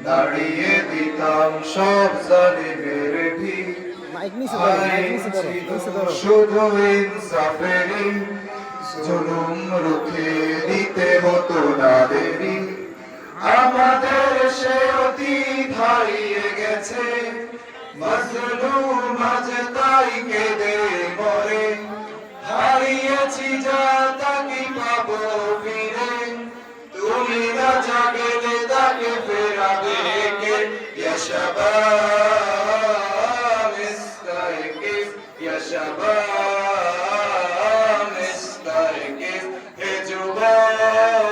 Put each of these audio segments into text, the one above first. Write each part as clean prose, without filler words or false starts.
দাঁড়িয়ে দিতাম সব জালিমের ভিড়। শুধু ইনসাফেরই জুলুম রুখে দিতে হতো না দেরি। আমাদের সে অতীত হারিয়ে গেছে, মাজলুম আজ তাই কেঁদে মরে। হারিয়েছি যা তা কি পাবো ফিরে, তুমি না জাগলে তাকে ফেরাবে কে? ইয়া শাবাব ইস্তাইকিজ, ইয়া শাবাব ইস্তাইকিজ। হে যুবক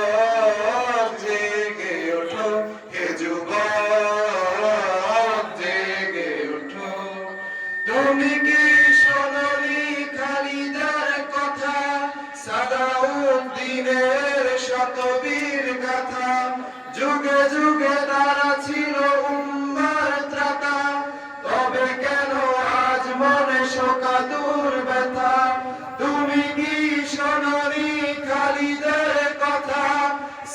জেগে ওঠো, হে যুবক জেগে ওঠো। তুমি কি শোনোনি খালিদার কথা, সালাউদ্দিনের শতবীর গাথা? যুগে যুগে তারা ছিল উম্মার ত্রাতা, তবে কেন আজ মনে শোকাতুর ব্যথা? তুমি কি শোনোনি খালিদের কথা,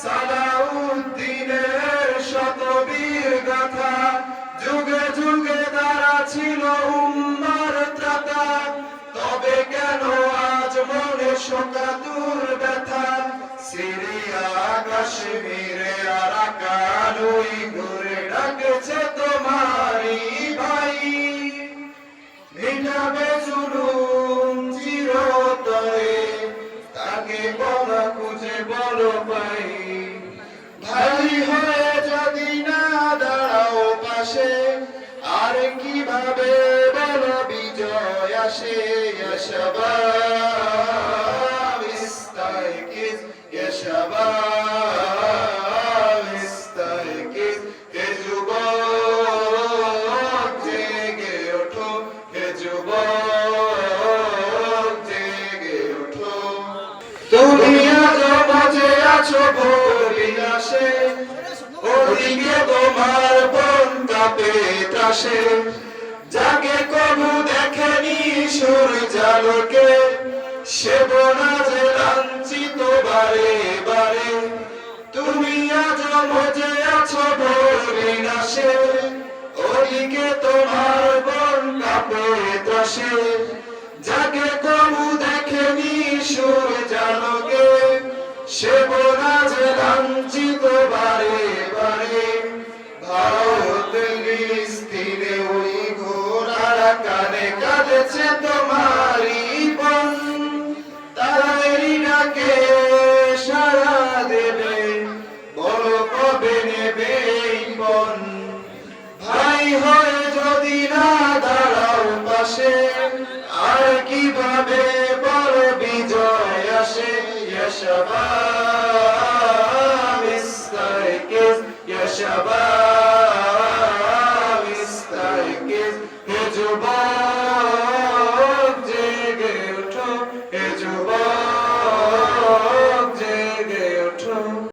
সালাউদ্দিনের শতবীর গাথা? যুগে যুগে তারা ছিল উম্মার ত্রাতা, তবে কেন আজ মনে শোকাতুর ব্যথা? সিরিয়া কাশ্মীরে আরাকান উইগুরে ডাকেছে তোমারই ভাই, মিটাবে জুলুম চিরতরে, তাকে বলা খুঁজে বলো পাই। ভাই হয়ে যদি না দাঁড়াও পাশে, আর কিভাবে বলো বিজয় আসে? ইয়া শাবাব ইস্তাইকিজ, ইয়া শাবাব ইস্তাইকিজ। হে যুবক জেগে ওঠো, হে যুবক জেগে ওঠো। তুমি আজ মাঝে আছো ভোর বিলাসে, ওদিকে তোমার বোন কাঁপে ত্রাসে। জাগে কবু দেখেনি সূর্যালোকে, সে বোনা যে লাঞ্ছিত বারে বারে। তুমি আজ মজে আছো ভোর বিনাশে, ওদিকে তোমার বোন কাঁপে ত্রাসে। জাগে কবু দেখেনি সূর্যালোকে, সে বোনা যে লাঞ্ছিত বারে বারে। ভারত ফিলিস্তিনে ওই ঘোড়ারা কানে কাঁদেছে তোমারই বোন, তারাই ডাকে সাড়া দেবে, বলো কবে নেবে এই বন? ভাই হয়ে যদি না দাঁড়াও পাশে, আর কিভাবে বলো বিজয় আসে? ইয়া শাবাব